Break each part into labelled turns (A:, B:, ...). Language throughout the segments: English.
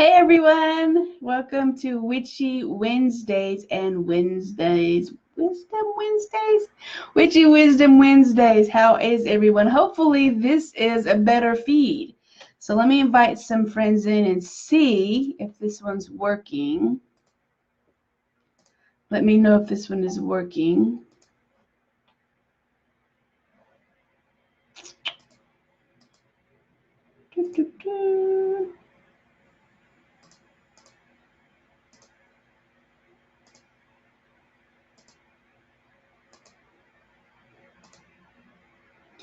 A: Hey everyone, welcome to Witchy Wednesdays and Wednesdays. Witchy Wisdom Wednesdays. How is everyone? Hopefully this is a better feed. So let me invite some friends in and see if this one's working. Let me know if this one is working.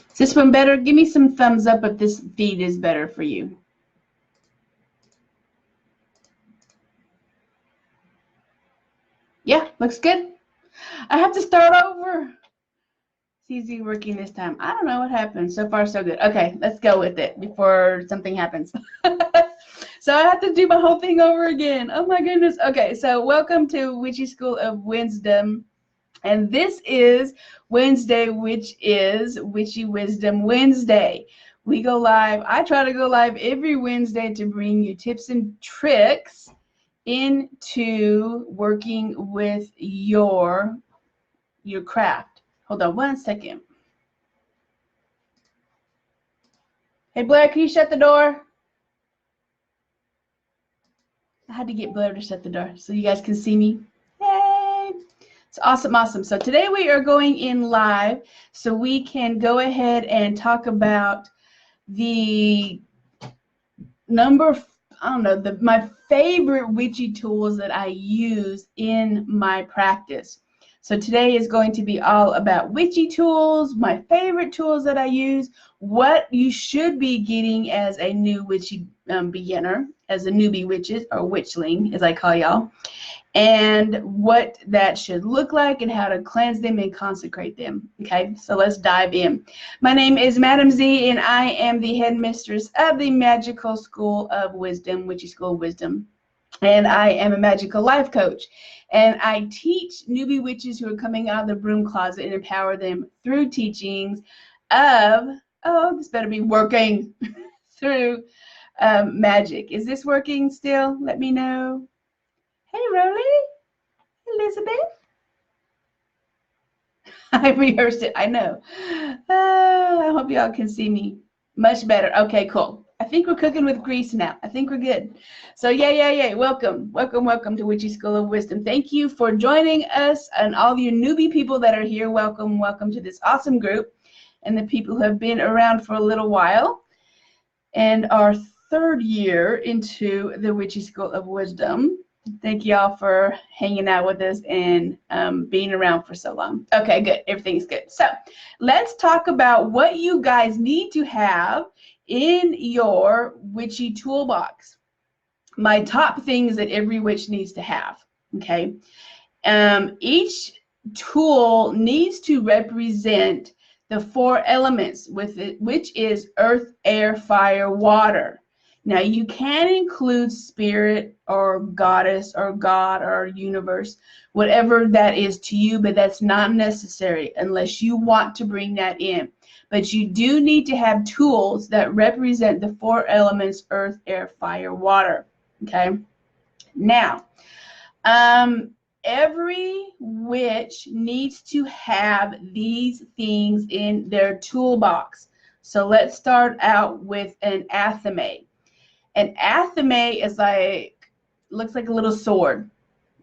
A: Is this one better? Give me some thumbs up if this feed is better for you. Yeah, looks good. I have to start over. It's easy working this time. I don't know what happened. So far, so good. Okay, let's go with it before something happens. So I have to do my whole thing over again. Oh my goodness. Okay, so welcome to Witchy School of Wisdom. And this is Wednesday, which is Witchy Wisdom Wednesday. We go live. I try to go live every Wednesday to bring you tips and tricks into working with your craft. Hold on one second. Hey, Blair, can you shut the door? I had to get Blair to shut the door so you guys can see me. Yay! It's awesome, awesome. So today we are going in live so we can go ahead and talk about the my favorite witchy tools that I use in my practice. So today is going to be all about witchy tools, my favorite tools that I use, what you should be getting as a new witchy beginner, as a newbie witches, or witchling, as I call y'all, and what that should look like and how to cleanse them and consecrate them. Okay, so let's dive in. My name is Madam Z, and I am the headmistress of the Magical School of Wisdom, Witchy School of Wisdom. And I am a Magickal Life coach. And I teach newbie witches who are coming out of the broom closet and empower them through teachings of, oh, this better be working, through magic. Is this working still? Let me know. Hey, Rolly. Elizabeth. I rehearsed it. I know. I hope y'all can see me much better. Okay, cool. I think we're cooking with grease now. I think we're good. So yay. Welcome to Witchy School of Wisdom. Thank you for joining us, and all of you newbie people that are here. Welcome to this awesome group, and the people who have been around for a little while and are third year into the Witchy School of Wisdom. Thank y'all for hanging out with us and being around for so long. Okay, good. Everything's good. So let's talk about what you guys need to have in your witchy toolbox. My top things that every witch needs to have. Okay. Each tool needs to represent the 4 elements with it, which is earth, air, fire, water. Now, you can include spirit or goddess or God or universe, whatever that is to you, but that's not necessary unless you want to bring that in. But you do need to have tools that represent the 4 elements, earth, air, fire, water. Okay? Now, every witch needs to have these things in their toolbox. So let's start out with an athame. An athame is looks like a little sword.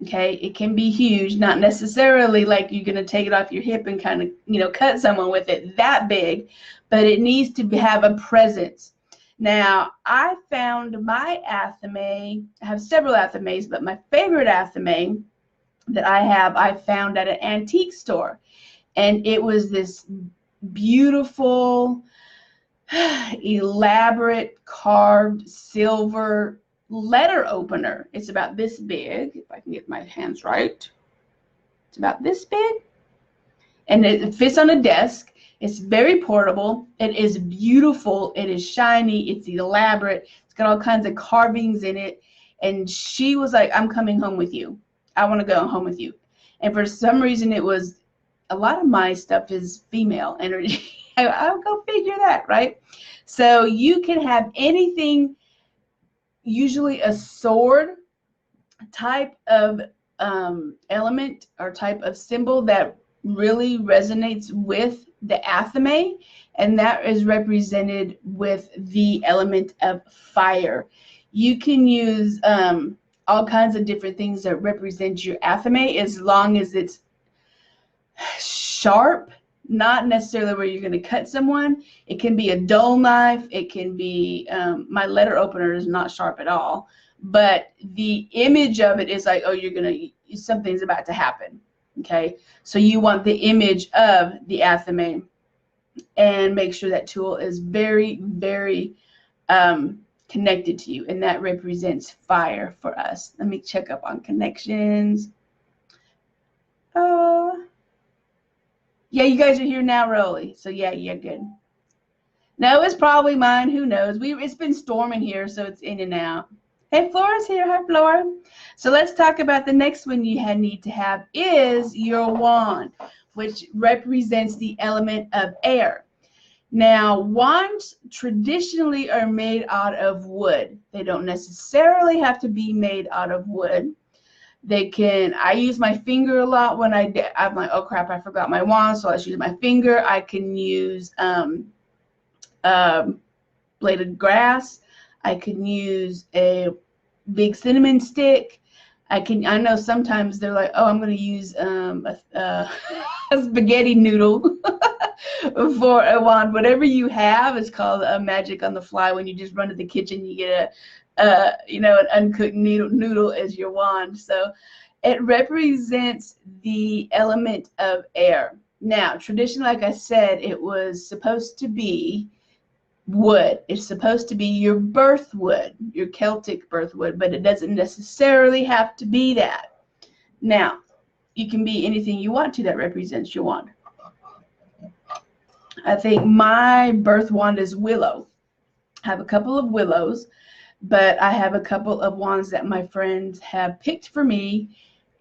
A: Okay, it can be huge, not necessarily like you're going to take it off your hip and kind of, cut someone with it that big, but it needs to have a presence. Now, I found my athame, I have several athames, but my favorite athame that I found at an antique store. And it was this beautiful, elaborate carved silver letter opener. It's about this big, if I can get my hands right. It's about this big, and it fits on a desk. It's very portable. It is beautiful. It is shiny. It's elaborate. It's got all kinds of carvings in it. And she was like, I'm coming home with you. I want to go home with you. And for some reason, it was, a lot of my stuff is female energy. I'll go figure that, right? So you can have anything usually a sword type of element or type of symbol that really resonates with the athame, and that is represented with the element of fire. You can use all kinds of different things that represent your athame, as long as it's sharp, not necessarily where you're going to cut someone. It can be a dull knife. It can be, my letter opener is not sharp at all, but the image of it is like, oh, something's about to happen. Okay, so you want the image of the athame, and make sure that tool is very, very connected to you, and that represents fire for us. Let me check up on connections. Yeah, you guys are here now, Rolly. So yeah, good. No, it's probably mine. Who knows? It's been storming here, so it's in and out. Hey, Flora's here. Hi, Flora. So let's talk about the next one you need to have is your wand, which represents the element of air. Now, wands traditionally are made out of wood. They don't necessarily have to be made out of wood. I use my finger a lot when I'm like, oh crap, I forgot my wand, so let's use my finger. I can use blade of grass. I can use a big cinnamon stick. I know sometimes they're like, oh, I'm going to use a spaghetti noodle for a wand. Whatever you have is called a magic on the fly. When you just run to the kitchen, you get an uncooked noodle as your wand. So it represents the element of air. Now, traditionally, like I said, it was supposed to be wood. It's supposed to be your birth wood, your Celtic birth wood, but it doesn't necessarily have to be that. Now, you can be anything you want to that represents your wand. I think my birth wand is willow. I have a couple of willows, but I have a couple of wands that my friends have picked for me,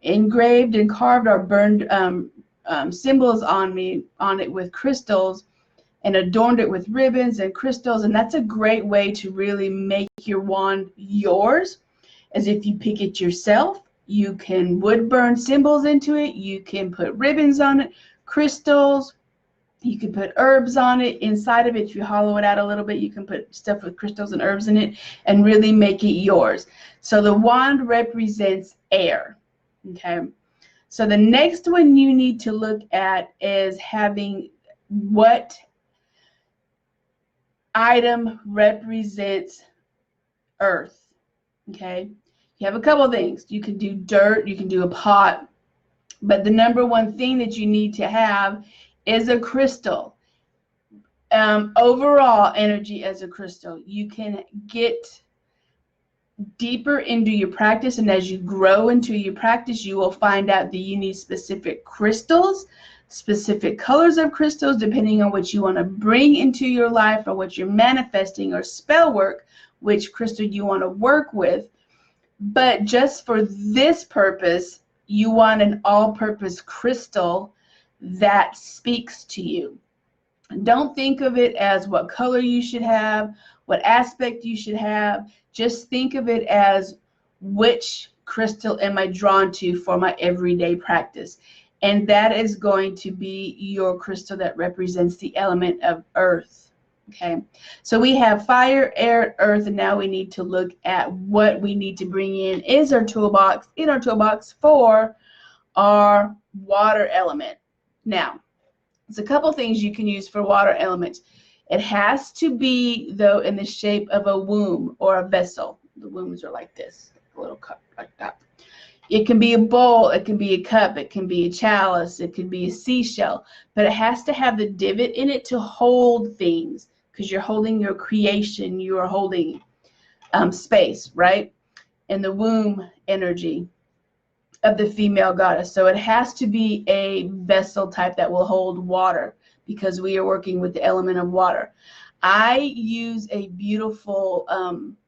A: engraved and carved or burned symbols on it with crystals, and adorned it with ribbons and crystals. And that's a great way to really make your wand yours, as if you pick it yourself. You can wood burn symbols into it. You can put ribbons on it, crystals. You can put herbs on it. Inside of it, if you hollow it out a little bit, you can put stuff with crystals and herbs in it and really make it yours. So the wand represents air. Okay. So the next one you need to look at is having what item represents earth. Okay. You have a couple things. You can do dirt, you can do a pot, but the number one thing that you need to have is a crystal. Overall energy as a crystal. You can get deeper into your practice, and as you grow into your practice, you will find out that you need specific crystals, specific colors of crystals, depending on what you want to bring into your life or what you're manifesting, or spell work, which crystal you want to work with. But just for this purpose, you want an all-purpose crystal that speaks to you. Don't think of it as what color you should have, what aspect you should have. Just think of it as, which crystal am I drawn to for my everyday practice? And that is going to be your crystal that represents the element of earth. Okay, so we have fire, air, earth, and now we need to look at what we need to bring in our toolbox for our water element. Now, there's a couple things you can use for water elements. It has to be, though, in the shape of a womb or a vessel. The wombs are like this, a little cup like that. It can be a bowl, it can be a cup, it can be a chalice, it can be a seashell, but it has to have the divot in it to hold things, because you're holding your creation, you are holding space, right? And the womb energy of the female goddess. So it has to be a vessel type that will hold water, because we are working with the element of water. I use a beautiful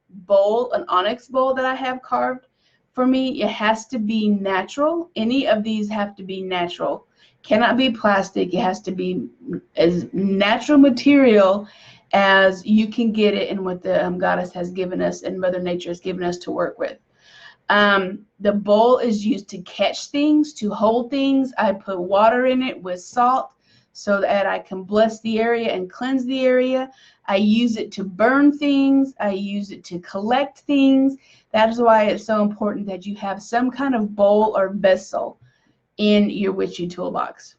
A: bowl, an onyx bowl that I have carved for me. It has to be natural. Any of these have to be natural. Cannot be plastic. It has to be as natural material as you can get it and what the goddess has given us and Mother Nature has given us to work with. The bowl is used to catch things, to hold things. I put water in it with salt so that I can bless the area and cleanse the area. I use it to burn things. I use it to collect things. That is why it's so important that you have some kind of bowl or vessel in your witchy toolbox.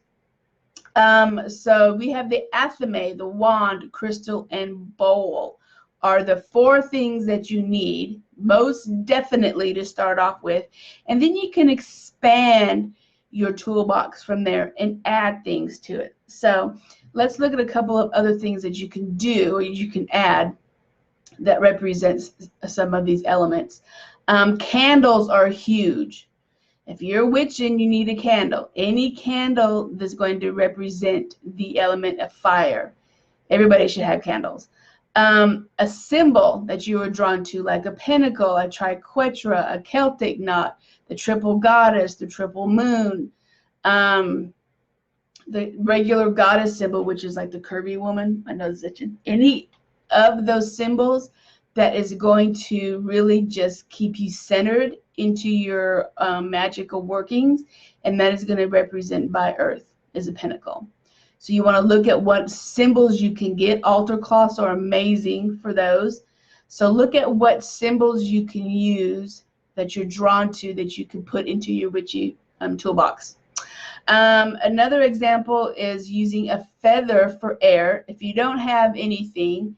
A: So we have the athame, the wand, crystal, and bowl are the 4 things that you need most definitely to start off with. And then you can expand your toolbox from there and add things to it. So let's look at a couple of other things that you can do or you can add that represents some of these elements. Candles are huge. If you're witching, you need a candle. Any candle that's going to represent the element of fire. Everybody should have candles. A symbol that you are drawn to, like a pentacle, a triquetra, a Celtic knot, the triple goddess, the triple moon, the regular goddess symbol, which is like the curvy woman. I know that any of those symbols that is going to really just keep you centered into your magical workings, and that is going to represent by earth as a pentacle. So you want to look at what symbols you can get. Altar cloths are amazing for those. So look at what symbols you can use that you're drawn to that you can put into your witchy toolbox. Another example is using a feather for air. If you don't have anything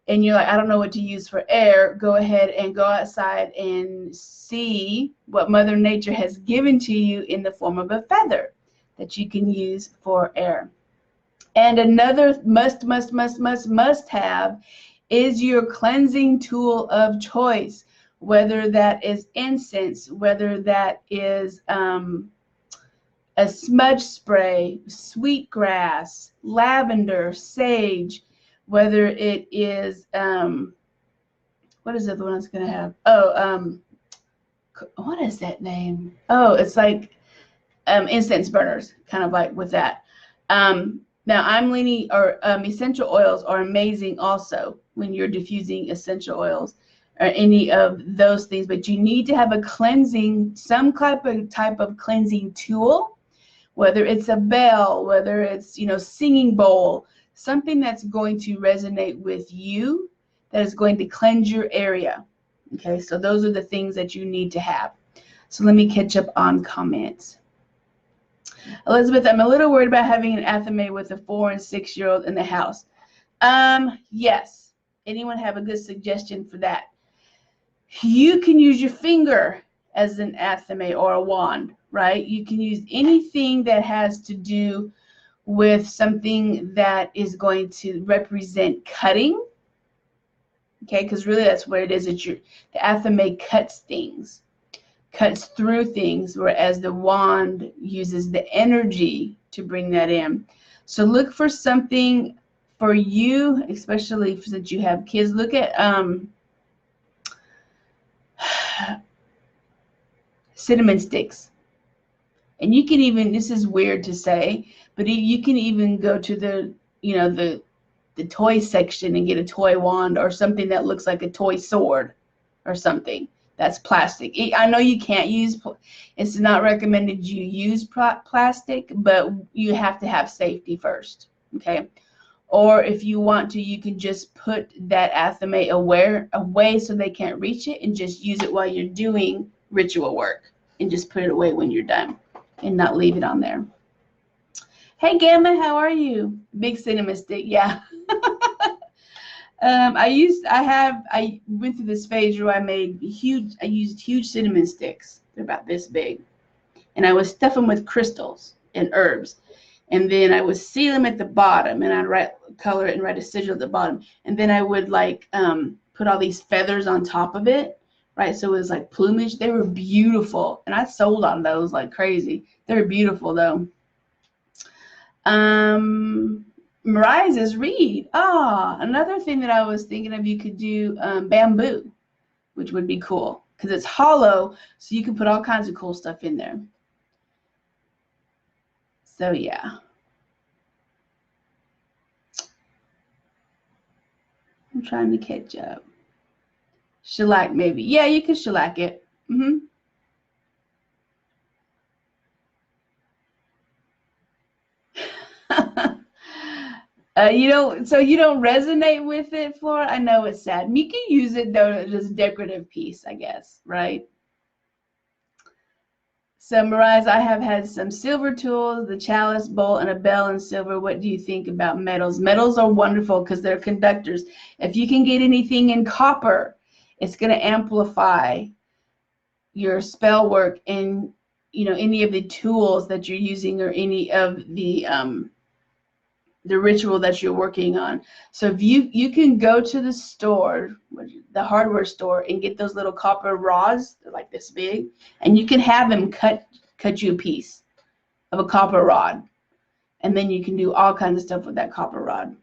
A: and you're like, I don't know what to use for air, go ahead and go outside and see what Mother Nature has given to you in the form of a feather that you can use for air. And another must have is your cleansing tool of choice, whether that is incense, whether that is a smudge spray, sweetgrass, lavender, sage, whether it is, what is the other one that's going to have? Oh, what is that name? Oh, it's like incense burners, kind of like with that. Now I'm leaning, or essential oils are amazing also when you're diffusing essential oils or any of those things, but you need to have a cleansing, some type of cleansing tool, whether it's a bell, whether it's, singing bowl, something that's going to resonate with you, that is going to cleanse your area. Okay, so those are the things that you need to have. So let me catch up on comments. Elizabeth, I'm a little worried about having an athame with a 4- and 6-year-old in the house. Yes. Anyone have a good suggestion for that? You can use your finger as an athame or a wand, right? You can use anything that has to do with something that is going to represent cutting. Okay, because really that's what it is. The athame cuts things, cuts through things, whereas the wand uses the energy to bring that in. So look for something for you, especially since you have kids. Look at cinnamon sticks. And you can even, this is weird to say, but you can even go to the toy section and get a toy wand or something that looks like a toy sword or something. That's plastic. I know you can't use, it's not recommended you use plastic, but you have to have safety first, okay? Or if you want to, you can just put that athame away so they can't reach it and just use it while you're doing ritual work and just put it away when you're done and not leave it on there. Hey, Gamma, how are you? Big cinnamon stick, yeah. I went through this phase where I used huge cinnamon sticks. They're about this big. And I would stuff them with crystals and herbs. And then I would seal them at the bottom, and I'd color it and write a sigil at the bottom. And then I would put all these feathers on top of it, right? So it was like plumage. They were beautiful. And I sold on those like crazy. They were beautiful though. Mariah says reed. Another thing that I was thinking of, you could do bamboo, which would be cool because it's hollow, so you can put all kinds of cool stuff in there. So yeah. trying to catch up. Shellac maybe. Yeah, you can shellac it. Mm-hmm. So you don't resonate with it, Flora? I know it's sad. You can use it though as a decorative piece, I guess, right? So Mariah, I have had some silver tools, the chalice, bowl, and a bell in silver. What do you think about metals? Metals are wonderful because they're conductors. If you can get anything in copper, it's going to amplify your spell work in, any of the tools that you're using or any of the ritual that you're working on. So if you can go to the store, the hardware store, and get those little copper rods, they're like this big, and you can have them cut you a piece of a copper rod, and then you can do all kinds of stuff with that copper rod.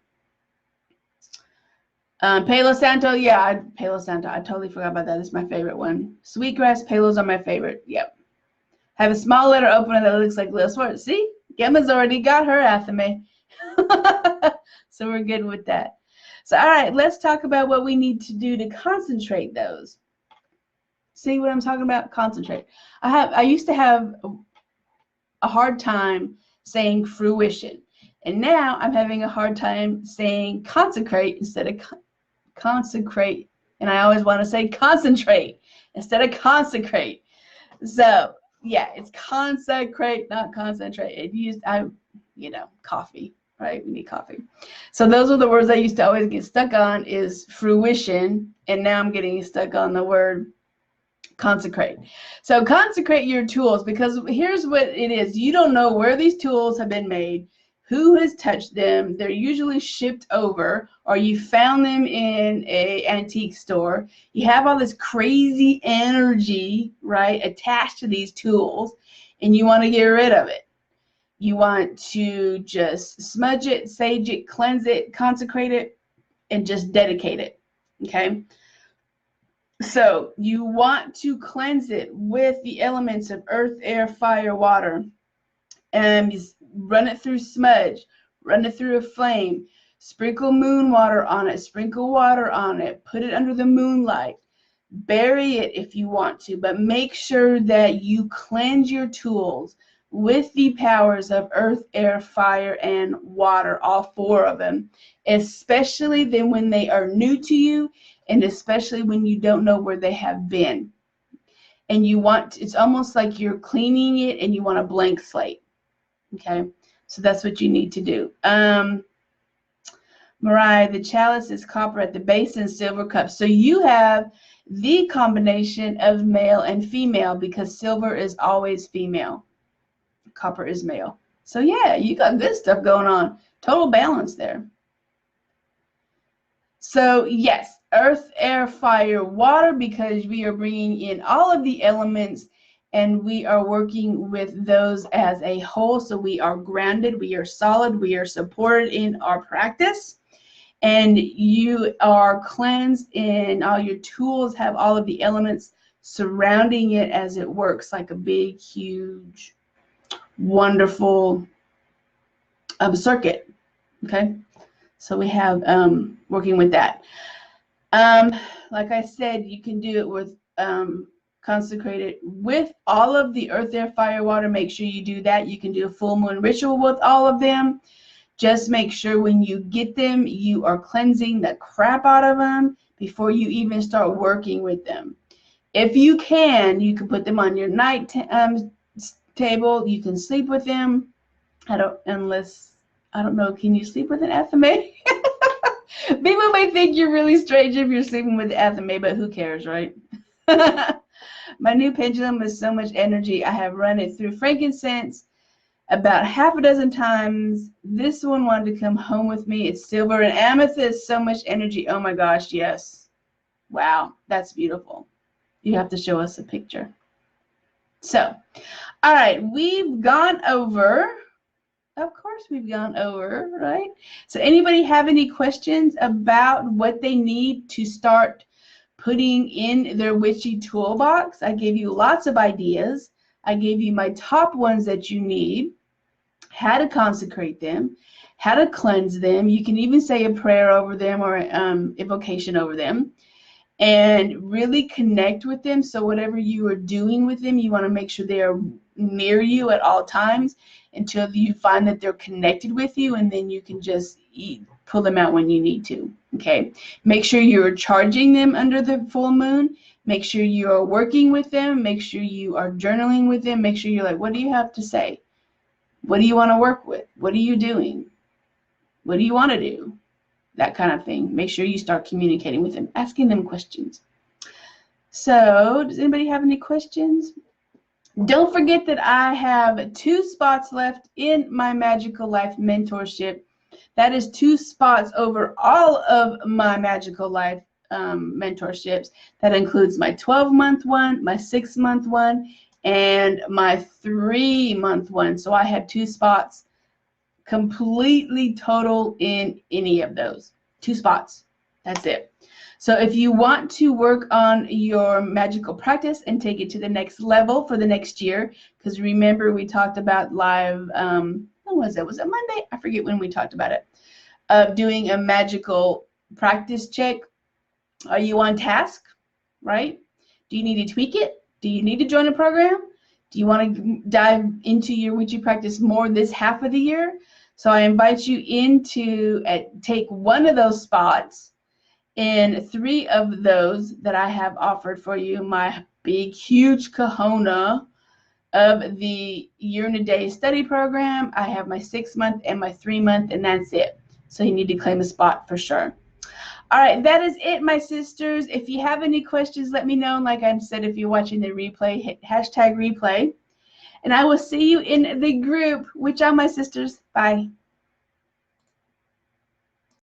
A: Palo Santo, yeah, Palo Santo, I totally forgot about that. It's my favorite one. Sweetgrass palos are my favorite. Yep. Have a small letter opener that looks like little sword. See, Gemma's already got her athame. So we're good with that. So all right, let's talk about what we need to do to concentrate those. See what I'm talking about? Concentrate. I used to have a hard time saying fruition, and now I'm having a hard time saying consecrate instead of consecrate, and I always want to say concentrate instead of consecrate. So yeah, it's consecrate, not concentrate. Coffee. Right, we need coffee. So those are the words I used to always get stuck on, is fruition, and now I'm getting stuck on the word consecrate. So consecrate your tools, because here's what it is. You don't know where these tools have been made, who has touched them. They're usually shipped over, or you found them in an antique store. You have all this crazy energy, right, attached to these tools, and you want to get rid of it. You want to just smudge it, sage it, cleanse it, consecrate it, and just dedicate it, okay? So you want to cleanse it with the elements of earth, air, fire, water, and run it through smudge, run it through a flame, sprinkle moon water on it, sprinkle water on it, put it under the moonlight, bury it if you want to, but make sure that you cleanse your tools with the powers of earth, air, fire, and water, all four of them, especially then when they are new to you, and especially when you don't know where they have been. And it's almost like you're cleaning it and you want a blank slate, okay? So that's what you need to do. Mariah, the chalice is copper at the base and silver cup. So you have the combination of male and female, because silver is always female. Copper is male. So yeah, you got good stuff going on. Total balance there. So yes, earth, air, fire, water, because we are bringing in all of the elements and we are working with those as a whole. So we are grounded, we are solid, we are supported in our practice, and you are cleansed, and all your tools have all of the elements surrounding it as it works like a big, huge, wonderful circuit. Okay, so we have working with that. Like I said, you can do it with consecrated with all of the earth, air, fire, water. Make sure you do that. You can do a full moon ritual with all of them. Just make sure when you get them, you are cleansing the crap out of them before you even start working with them. If you can put them on your night table. You can sleep with them. I don't know, can you sleep with an athame? People may think you're really strange if you're sleeping with the athame, but who cares, right? My new pendulum is so much energy. I have run it through frankincense about half a dozen times. This one wanted to come home with me. It's silver and amethyst, so much energy. Oh my gosh, yes. Wow, that's beautiful. You have to show us a picture. So, all right, we've gone over, of course we've gone over, right? So anybody have any questions about what they need to start putting in their witchy toolbox? I gave you lots of ideas. I gave you my top ones that you need, how to consecrate them, how to cleanse them. You can even say a prayer over them or invocation over them, and really connect with them. So whatever you are doing with them, you want to make sure they are near you at all times until you find that they're connected with you, and then you can just pull them out when you need to. Okay, make sure you're charging them under the full moon. Make sure you are working with them. Make sure you are journaling with them. Make sure you're like, what do you have to say? What do you want to work with? What are you doing? What do you want to do? That kind of thing. Make sure you start communicating with them, asking them questions. So, does anybody have any questions? Don't forget that I have 2 spots left in my Magickal Life mentorship. That is 2 spots over all of my Magickal Life mentorships. That includes my 12-month one, my 6-month one, and my 3-month one. So I have 2 spots completely total in any of those. 2 spots. That's it. So if you want to work on your magical practice and take it to the next level for the next year, because remember we talked about live, when was it? Was it Monday? I forget when we talked about it. Of doing a magical practice check. Are you on task, right? Do you need to tweak it? Do you need to join a program? Do you want to dive into your witchy practice more this half of the year? So I invite you in to take one of those spots in 3 of those that I have offered for you, my big, huge kahuna of the Year in a Day study program. I have my 6-month and my 3-month, and that's it. So you need to claim a spot for sure. All right, that is it, my sisters. If you have any questions, let me know. Like I said, if you're watching the replay, hit #replay. And I will see you in the group. Which are my sisters. Bye.